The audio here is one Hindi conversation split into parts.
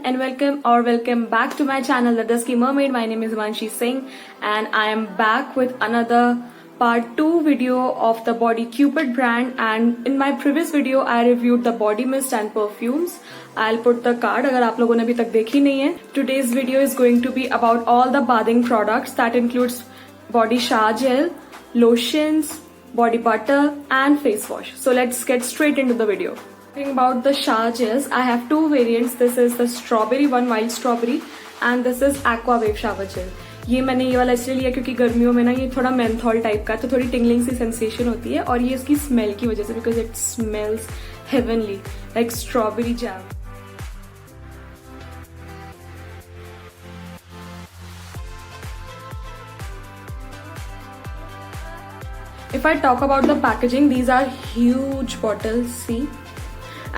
and welcome back to my channel The Dusky Mermaid. My name is Himanshi Singh and I am back with another part 2 video of the Body Cupid brand, and in my previous video I reviewed the body mist and perfumes. I'll put the card अगर आप लोगों ने अभी तक देखी नहीं है. Today's video is going to be about all the bathing products that includes body shower gel, lotions, body butter and face wash. So let's get straight into the video. Talking about the shower gels, I have two variants. This is the strawberry one, wild strawberry, and this is aqua wave shower gel. ये मैंने ये वाला इसलिए लिया क्योंकि गर्मियों में ना ये थोड़ा मेंथॉल टाइप का, तो थोड़ी टिंगलिंग सी सेंसेशन होती है, और ये इसकी स्मेल की वजह से, because it smells heavenly like strawberry jam. If I talk about the packaging, these are huge bottles, see,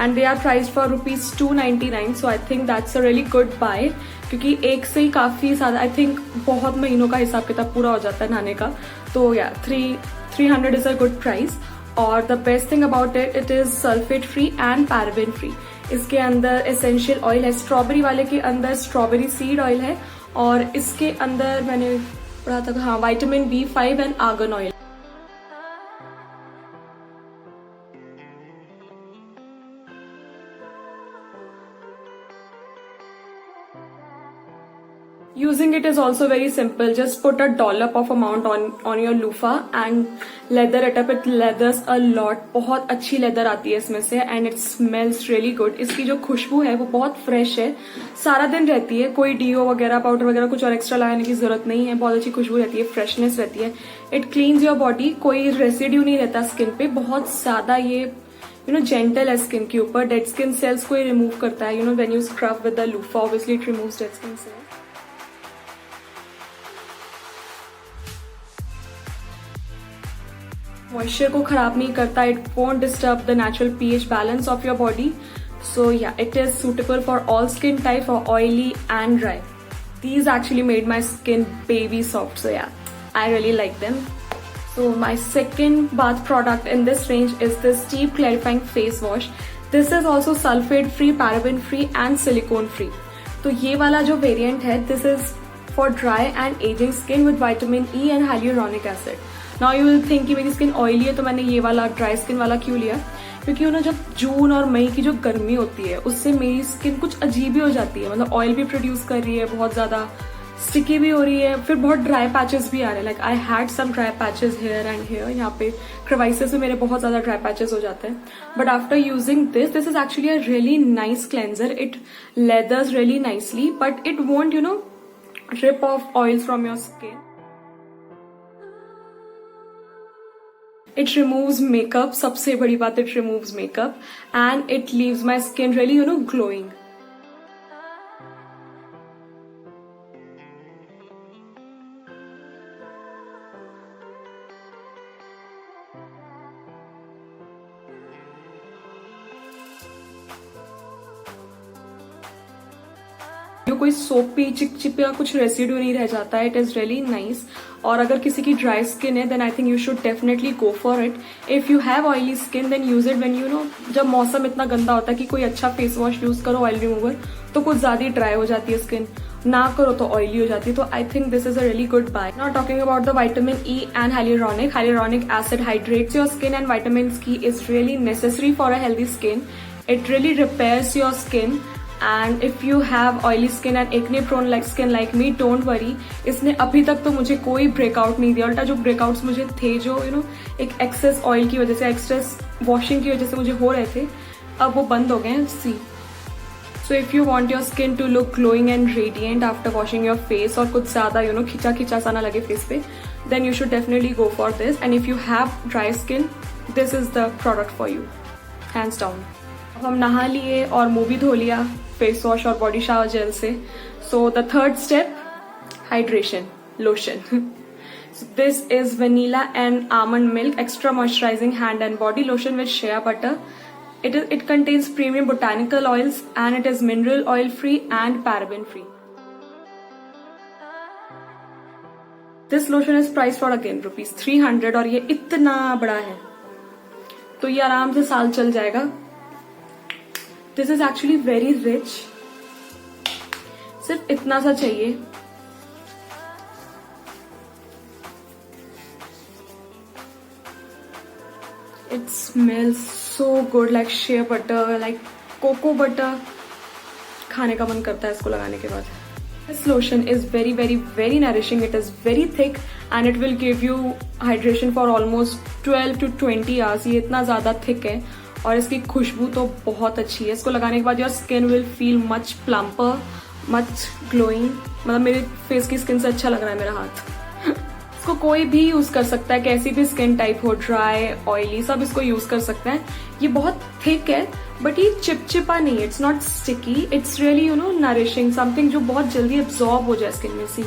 and they are priced for rupees 299. So I think that's a really good buy क्योंकि एक से ही काफी ज्यादा, आई थिंक बहुत महीनों का हिसाब किताब पूरा हो जाता है नहाने का. तो या 300 इज अ गुड प्राइस. और the best thing about it is sulphate free and paraben free. इसके अंदर एसेंशियल ऑयल है. स्ट्रॉबेरी वाले के अंदर स्ट्रॉबेरी सीड ऑयल है, और इसके अंदर मैंने पढ़ा था, हाँ, vitamin B5 and argan oil. Using it is also very simple. Just put a dollop of amount on your loofah and leather it up. It leathers a lot. बहुत अच्छी leather आती है इसमें से, and it smells really good. इसकी जो खुशबू है वो बहुत fresh है, सारा दिन रहती है. कोई डीओ वगैरह, पाउडर वगैरह कुछ और एक्स्ट्रा लगाने की जरूरत नहीं है. बहुत अच्छी खुशबू रहती है, फ्रेशनेस रहती है. It cleans your body. कोई रेसिड्यू नहीं रहता स्किन पे. बहुत ज्यादा ये जेंटल है स्किन के ऊपर. डेड स्किन सेल्स को रिमूव करता है. When you scrub with the loofah, obviously it removes dead skin cells. Moisture को खराब नहीं करता. It won't disturb the natural pH balance of your body. So yeah, it is suitable for all skin type, for oily and dry. These actually made my skin baby soft. So yeah, I really like them. So my second bath product in this range is this deep clarifying face wash. This is also sulfate free, paraben free and silicone free. तो ये वाला जो वेरिएंट है, this is for dry and aging skin with vitamin E and hyaluronic acid. Now you will think कि मेरी स्किन ऑयली है तो मैंने ये वाला ड्राई स्किन वाला क्यों लिया. क्योंकि जब जून और मई की जो गर्मी होती है उससे मेरी स्किन कुछ अजीब ही हो जाती है. मतलब ऑयल भी प्रोड्यूस कर रही है, बहुत ज्यादा स्टिकी भी हो रही है, फिर बहुत ड्राई पैचेस भी आ रहे हैं. Like I had some dry patches here and here. यहाँ पे क्रेवाइसेस में मेरे बहुत ज्यादा ड्राई पैचेस हो जाते हैं. But after using this is actually a really nice cleanser. It leathers really nicely, but it won't rip off oils from your skin. It removes makeup. सबसे बड़ी बात, it removes makeup and it leaves my skin really glowing. कोई सोपी चिपचिपा कुछ रेसिड्यू नहीं रह जाता है. It is really nice. और अगर किसी की ड्राई स्किन है then I think you should definitely go for it. If you have oily skin then use it when जब मौसम इतना गंदा होता है कि कोई अच्छा फेस वॉश यूज करो ऑयल रिमूवर, तो कुछ ज्यादा ड्राई हो जाती है स्किन. ना करो तो ऑयली हो जाती है. तो I think this is a really good buy. Now talking about the vitamin E and hyaluronic acid hydrates your skin, and vitamin E is really necessary for a healthy skin. It really repairs your skin. And if you have oily skin and acne prone like skin like me, don't worry. इसने अभी तक तो मुझे कोई ब्रेकआउट नहीं दिया. उल्टा जो ब्रेकआउट्स मुझे थे, जो एक एक्सेस ऑयल की वजह से, एक्सेस वॉशिंग की वजह से मुझे हो रहे थे, अब वो बंद हो गए हैं. See, so if you want your skin to look glowing and radiant after washing your face, और कुछ ज्यादा खिंचा खिंचा सा ना लगे फेस पे, then you should definitely go for this. And if you have dry skin, this is the product for you, hands down. अब हम नहा लिए और मुंह भी धो लिया फेस वॉश और बॉडी शावर जेल से. So the third step, hydration, lotion. This is vanilla and almond milk extra moisturizing hand and body lotion with shea butter. It contains premium botanical oils and it is mineral oil free and paraben free. This lotion is priced for again rupees 300, और ये इतना बड़ा है तो ये आराम से साल चल जाएगा. This is actually very rich सिर्फ इतना सा चाहिए। It smells so good like shea butter, like cocoa butter. खाने का मन करता है इसको लगाने के बाद। This lotion is very very very nourishing. It is very thick and it will give you hydration for almost 12 to 20 hours. ये इतना ज़्यादा thick है और इसकी खुशबू तो बहुत अच्छी है। इसको लगाने के बाद your skin will feel much plumper, much glowing. मतलब मेरे फेस की स्किन से अच्छा लग रहा है मेरा हाथ। इसको कोई भी यूज कर सकता है, कैसी भी स्किन टाइप हो, ड्राई ऑयली, सब इसको यूज कर सकते हैं। ये बहुत थिक है बट ये चिपचिपा नहीं है, it's not sticky, it's really you know nourishing, something जो बहुत जल्दी एब्जॉर्ब हो जाए स्किन में। See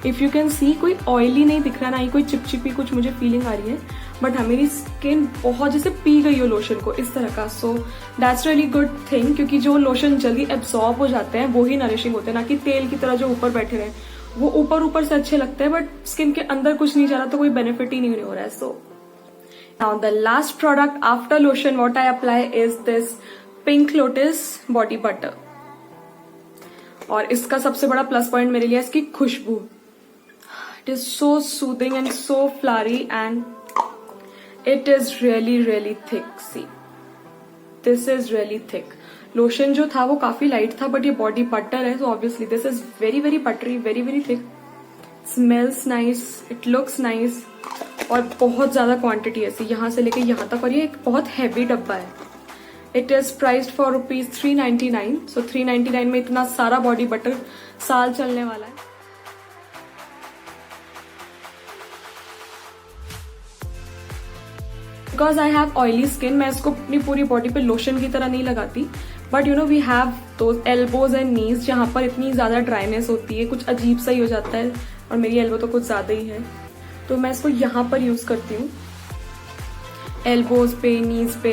if you can see, कोई ऑयली नहीं दिख रहा, ना ही कोई चिपचिपी कुछ मुझे फीलिंग आ रही है, बट हाँ मेरी स्किन बहुत जैसे पी गई हो लोशन को, इस तरह का। So that's really good thing, क्योंकि जो लोशन जल्दी एब्जॉर्ब हो जाते हैं वो ही नरिशिंग होते हैं, ना कि तेल की तरह जो ऊपर बैठे रहे। वो ऊपर ऊपर से अच्छे लगते हैं बट स्किन के अंदर कुछ नहीं जा रहा, तो कोई बेनिफिट ही नहीं हो रहा है। So now the last product after lotion what I apply is this pink lotus body butter. और इसका सबसे बड़ा प्लस पॉइंट मेरे लिए इसकी खुशबू। It is so soothing and so flowery and it is really really thick. See this is really thick. Lotion जो था वो काफी लाइट था बट ये बॉडी बटर है, तो obviously this is very very buttery, very very thick, smells nice, it looks nice और बहुत ज्यादा क्वांटिटी है यहाँ से लेके यहाँ तक, और ये एक बहुत हैवी डब्बा है। It is priced for ₹399। सो 399 में इतना सारा बॉडी बटर साल चलने वाला है। Because I have oily skin, मैं इसको अपनी पूरी बॉडी पे लोशन की तरह नहीं लगाती, but you know we have those elbows and knees जहां पर इतनी ज्यादा ड्राइनेस होती है, कुछ अजीब सा ही हो जाता है, और मेरी एल्बो तो कुछ ज्यादा ही है, तो मैं इसको यहाँ पर यूज करती हूँ, एल्बोज पे, नीज पे।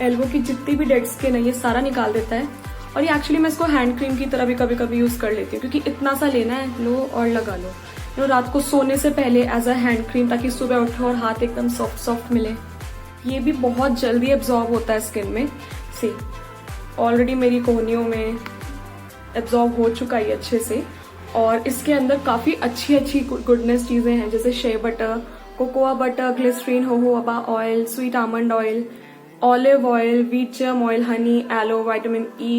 एल्बो की जितनी भी डेड स्किन है ये सारा निकाल देता है, और ये एक्चुअली मैं इसको हैंड क्रीम की तरह भी कभी कभी यूज कर लेती हूँ, क्योंकि इतना सा लेना है, लो और लगा लो, यू नो रात को सोने से पहले एज अ हैंड क्रीम, ताकि सुबह उठो और हाथ एकदम सॉफ्ट सॉफ्ट मिले। ये भी बहुत जल्दी एब्जॉर्ब होता है स्किन में। सी ऑलरेडी मेरी कोहनियों में एब्जॉर्ब हो चुका है अच्छे से, और इसके अंदर काफी अच्छी अच्छी गुडनेस चीजें हैं, जैसे shea butter, cocoa butter, glycerine, jojoba oil, sweet almond oil, olive oil, wheat germ oil, honey, aloe, vitamin E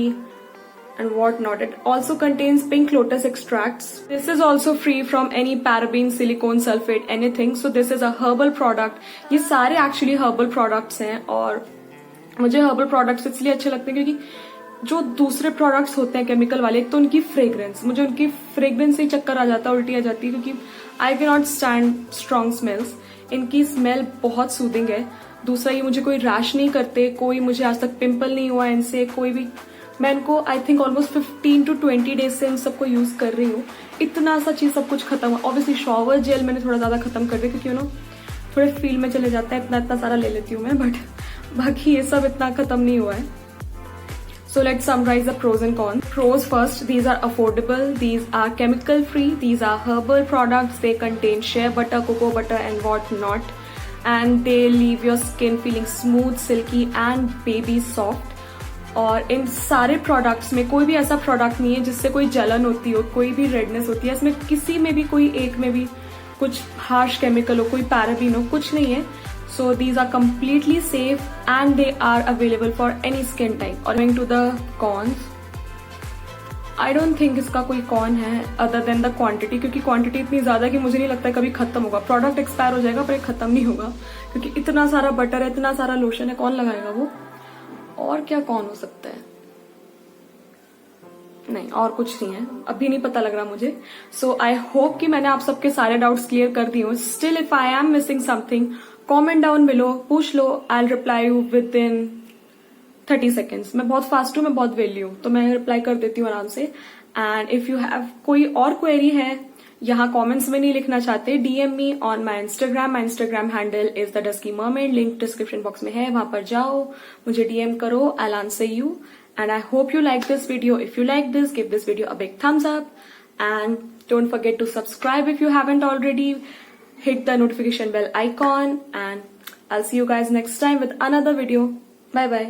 and what not. It also contains pink lotus extracts. This is also free from any paraben, silicone, sulfate, anything. So this is a herbal product. ये सारे actually herbal products हैं, और मुझे herbal products इसलिए अच्छे लगते हैं क्योंकि जो दूसरे प्रोडक्ट्स होते हैं केमिकल वाले, एक तो उनकी फ्रेग्रेंस, मुझे उनकी फ्रेग्रेंस से ही चक्कर आ जाता है, उल्टी आ जाती है, क्योंकि I can not stand strong smells. इनकी स्मेल बहुत सूदिंग है। दूसरा, ये मुझे कोई रैश नहीं करते, कोई मुझे आज तक पिंपल नहीं हुआ इनसे, कोई भी। मैं इनको I think almost 15 to 20 days से इन सबको यूज कर रही हूँ। इतना सा चीज सब कुछ खत्म हुआ। ऑब्वियसली शॉवर जेल मैंने थोड़ा ज्यादा खत्म कर दिया, क्योंकि यू नो थोड़े फील में चले जाता है, इतना सारा ले लेती हूँ मैं, बट बाकी ये सब इतना खत्म नहीं हुआ है। So let's summarize the pros and cons. Pros first, these are affordable, these are chemical free, these are herbal products, they contain shea butter, cocoa butter and what not, and they leave your skin feeling smooth, silky and baby soft. और इन सारे प्रोडक्ट्स में कोई भी ऐसा प्रोडक्ट नहीं है जिससे कोई जलन होती हो, कोई भी रेडनेस होती है, इसमें किसी में भी कोई एक में भी कुछ हार्श केमिकल हो, कोई पैराबीन हो, कुछ नहीं है। So these are completely safe and they are available for any skin type. और coming to the cons, I don't think इसका कोई कॉन है other than the quantity, क्योंकि क्वांटिटी इतनी ज्यादा कि मुझे नहीं लगता है कभी खत्म होगा। प्रोडक्ट एक्सपायर हो जाएगा पर खत्म नहीं होगा, क्योंकि इतना सारा बटर है, इतना सारा लोशन है, कौन लगाएगा वो। और क्या कौन हो सकता है? नहीं, और कुछ नहीं है, अभी नहीं पता लग रहा मुझे। सो आई होप कि मैंने आप सबके सारे डाउट्स क्लियर कर दिए हो। Still if I am missing something, comment down below, पूछ लो, I will reply you within 30 seconds। मैं बहुत फास्ट हूँ, मैं बहुत वेली हूँ, तो मैं रिप्लाई कर देती हूँ आराम से। एंड इफ यू हैव कोई और क्वेरी है, यहाँ कमेंट्स में नहीं लिखना चाहते, DM me on my Instagram. My Instagram handle is the dusky mermaid, link description box में है, वहां पर जाओ, मुझे डीएम करो, I will answer you. And I hope you like this video. If you like this, give this video a big thumbs up. And don't forget to subscribe if you haven't already. Hit the notification bell icon. And I'll see you guys next time with another video. Bye bye.